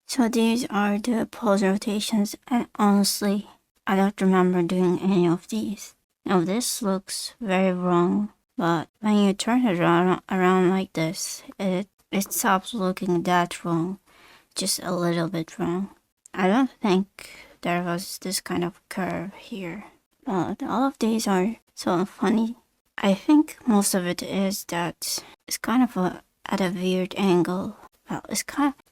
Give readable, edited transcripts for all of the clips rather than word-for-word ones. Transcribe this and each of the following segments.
So these are the pose rotations, and honestly, I don't remember doing any of these. Now this looks very wrong, but when you turn it around like this, it stops looking that wrong, just a little bit wrong. I don't think there was this kind of curve here, but all of these are so funny. I think most of it is that it's kind of at a weird angle. Well,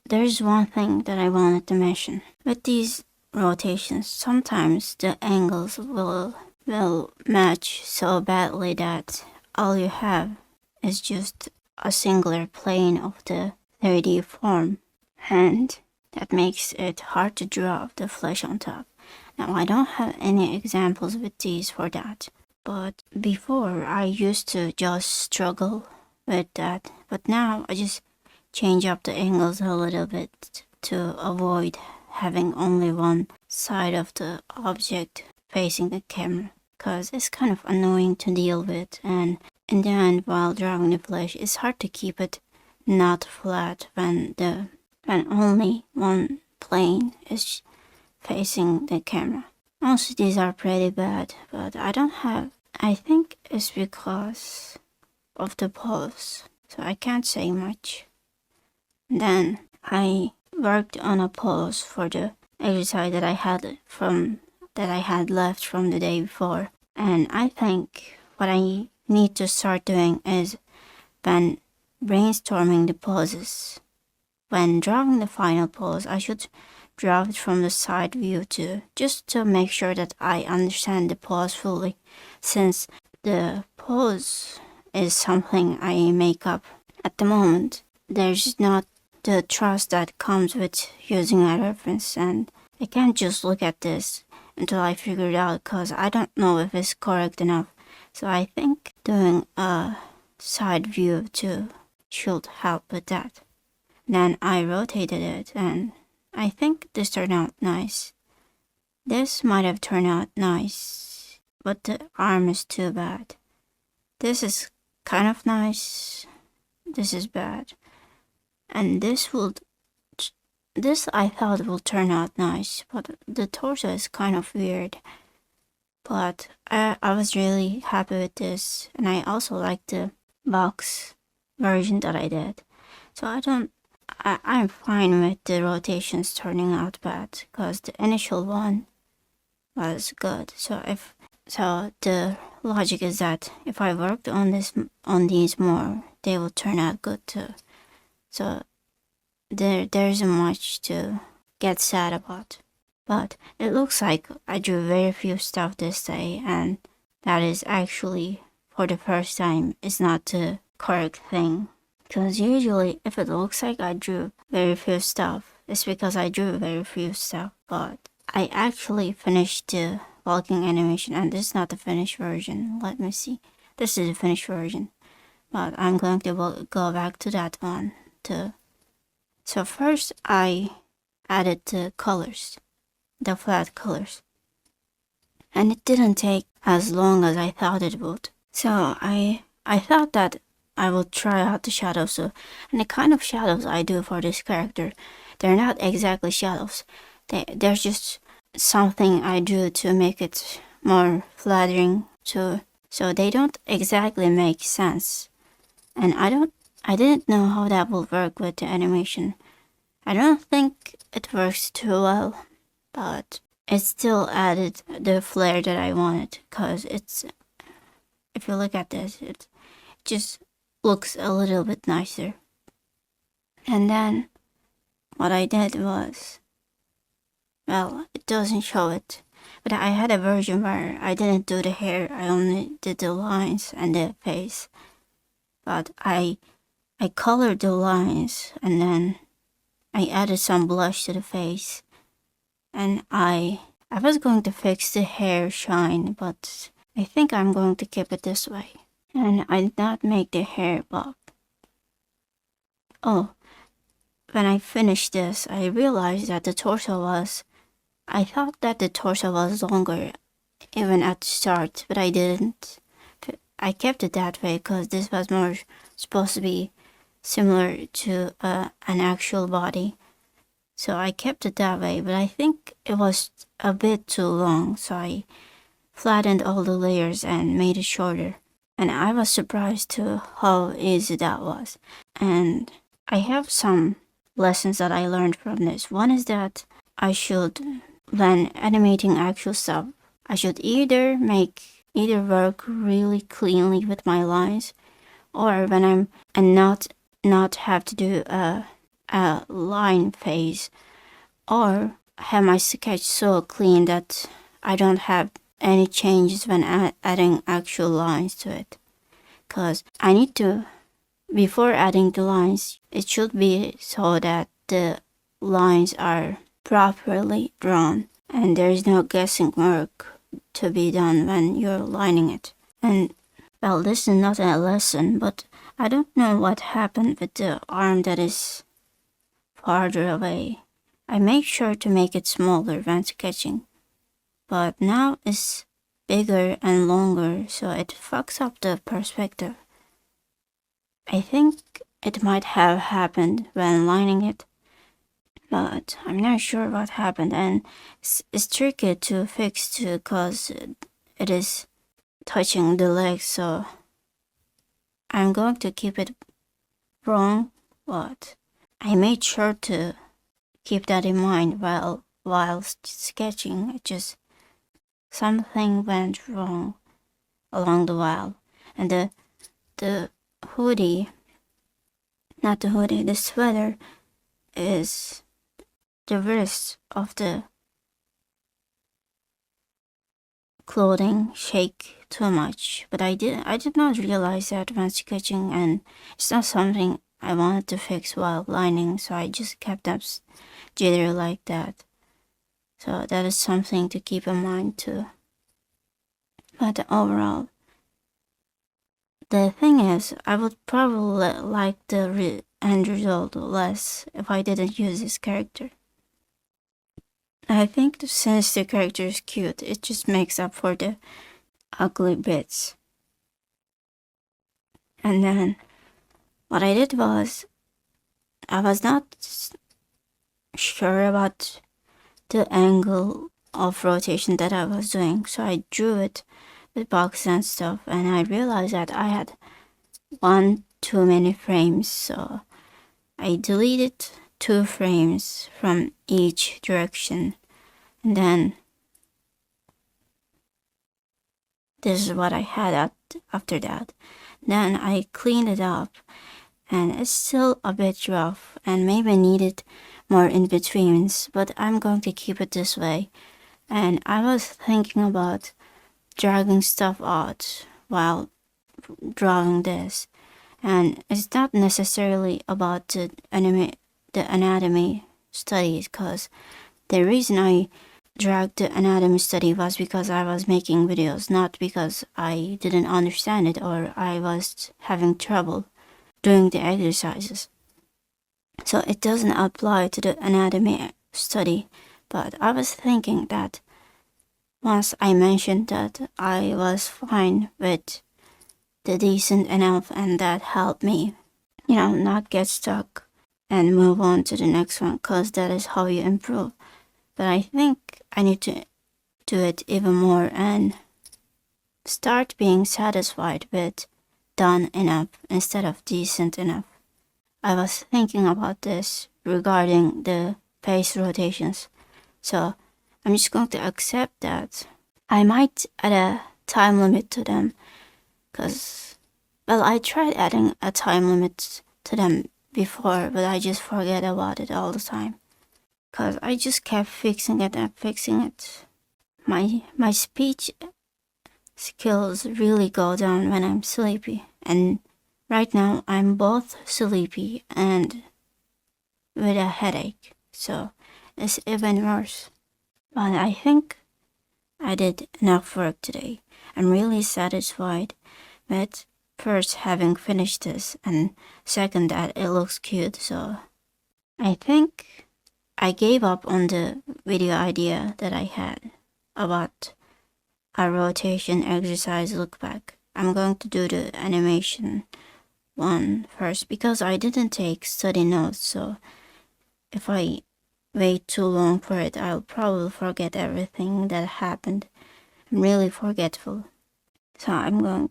there's one thing that I wanted to mention. With these rotations, sometimes the angles will match so badly that all you have is just a singular plane of the 3D form, and that makes it hard to draw the flesh on top. Now, I don't have any examples with these for that, but before I used to just struggle with that, but now I just change up the angles a little bit to avoid having only one side of the object facing the camera, because it's kind of annoying to deal with, and in the end, while drawing the flesh, it's hard to keep it not flat when only one plane is facing the camera. Also, these are pretty bad, but I think it's because of the pose, so I can't say much. Then I worked on a pose for the exercise that I had left from the day before, and I think what I need to start doing is, when brainstorming the poses, when drawing the final pose, I should draw it from the side view too, just to make sure that I understand the pose fully, since the pose is something I make up at the moment. There's not the trust that comes with using a reference, and I can't just look at this until I figure it out, because I don't know if it's correct enough. So I think doing a side view too should help with that. Then I rotated it, and I think this turned out nice. This might have turned out nice, but the arm is too bad. This is kind of nice. This is bad. And this I thought will turn out nice, but the torso is kind of weird. But I was really happy with this, and I also like the box version that I did. So I'm fine with the rotations turning out bad, because the initial one was good. So the logic is that if I worked on these more, they will turn out good too. So there isn't much to get sad about. But it looks like I drew very few stuff this day, and that is actually, for the first time, is not the correct thing. Because usually, if it looks like I drew very few stuff, it's because I drew very few stuff. But I actually finished the walking animation, and this is not the finished version. Let me see. This is the finished version. But I'm going to go back to that one too. So first I added the colors, the flat colors, and it didn't take as long as I thought it would. So I thought that I would try out the shadows, and the kind of shadows I do for this character, they're not exactly shadows. They're just something I do to make it more flattering, so they don't exactly make sense. And I didn't know how that will work with the animation. I don't think it works too well, but it still added the flair that I wanted, because if you look at this, it just looks a little bit nicer. And then what I did was, well, it doesn't show it, but I had a version where I didn't do the hair, I only did the lines and the face. But I colored the lines, and then I added some blush to the face, and I was going to fix the hair shine, but I think I'm going to keep it this way. And I did not make the hair bob. Oh, when I finished this, I realized that I thought that the torso was longer even at the start, but I didn't. I kept it that way because this was more supposed to be similar to an actual body. So I kept it that way, but I think it was a bit too long, so I flattened all the layers and made it shorter. And I was surprised to how easy that was. And I have some lessons that I learned from this. One is that I should, when animating actual stuff, I should either work really cleanly with my lines, or when I'm and not have to do a line phase, or have my sketch so clean that I don't have any changes when adding actual lines to it. Cause I need to, before adding the lines, it should be so that the lines are properly drawn and there is no guessing work to be done when you're lining it. And well, this is not a lesson, but I don't know what happened with the arm that is farther away. I make sure to make it smaller when sketching, but now it's bigger and longer, so it fucks up the perspective. I think it might have happened when lining it, but I'm not sure what happened, and it's tricky to fix too because it is touching the legs, so I'm going to keep it wrong, but I made sure to keep that in mind while sketching. It just something went wrong along the while, and the hoodie, not the hoodie, the sweater is the wrist of the clothing shake too much, but I did not realize that when sketching, and it's not something I wanted to fix while lining, so I just kept up jitter like that. So that is something to keep in mind too. But overall, the thing is, I would probably like the end result less if I didn't use this character. I think since the character is cute, it just makes up for the ugly bits. And then what I did was, I was not sure about the angle of rotation that I was doing, so I drew it with boxes and stuff, and I realized that I had one too many frames, so I deleted 2 frames from each direction, and then this is what I had after that. Then I cleaned it up, and it's still a bit rough and maybe needed more in-betweens, but I'm going to keep it this way. And I was thinking about dragging stuff out while drawing this, and it's not necessarily about the anatomy studies, because the reason I dragged the anatomy study was because I was making videos, not because I didn't understand it or I was having trouble doing the exercises. So it doesn't apply to the anatomy study, but I was thinking that once I mentioned that I was fine with the decent enough, and that helped me, not get stuck and move on to the next one, because that is how you improve. But I think I need to do it even more and start being satisfied with done enough instead of decent enough. I was thinking about this regarding the face rotations, so I'm just going to accept that I might add a time limit to them, because, well, I tried adding a time limit to them before, but I just forget about it all the time, because I just kept fixing it and fixing it. My speech skills really go down when I'm sleepy, and right now I'm both sleepy and with a headache, so it's even worse. But I think I did enough work today. I'm really satisfied with first having finished this, and second that it looks cute, so I think I gave up on the video idea that I had about a rotation exercise look back. I'm going to do the animation one first because I didn't take study notes, so if I wait too long for it, I'll probably forget everything that happened. I'm really forgetful. So I'm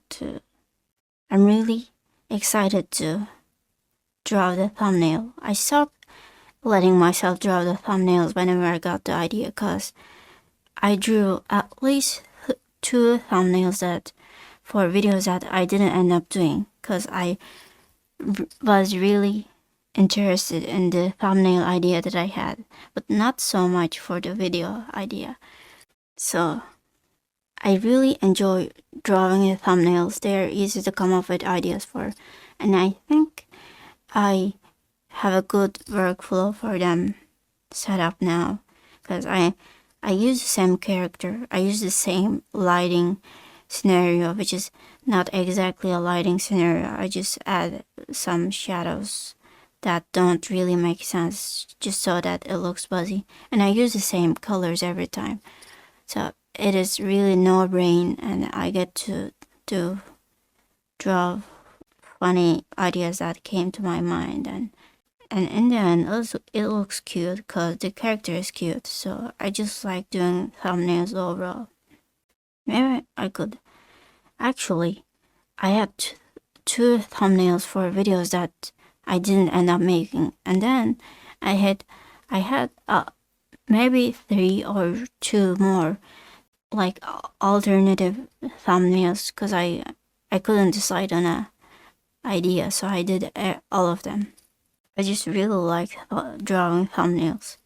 really excited to draw the thumbnail. I stopped letting myself draw the thumbnails whenever I got the idea, because I drew at least 2 thumbnails that for videos that I didn't end up doing, because I was really interested in the thumbnail idea that I had, but not so much for the video idea. So I really enjoy drawing the thumbnails. They're easy to come up with ideas for, and I think I have a good workflow for them set up now, because I use the same character. I use the same lighting scenario, which is not exactly a lighting scenario. I just add some shadows that don't really make sense just so that it looks fuzzy. And I use the same colors every time. So it is really no brain, and I get to draw funny ideas that came to my mind, and in the end also it looks cute because the character is cute. So I just like doing thumbnails overall. Maybe I could actually, I had 2 thumbnails for videos that I didn't end up making, and then I had maybe 3 or 2 more like alternative thumbnails, because I couldn't decide on a idea, so I did all of them. I just really like drawing thumbnails.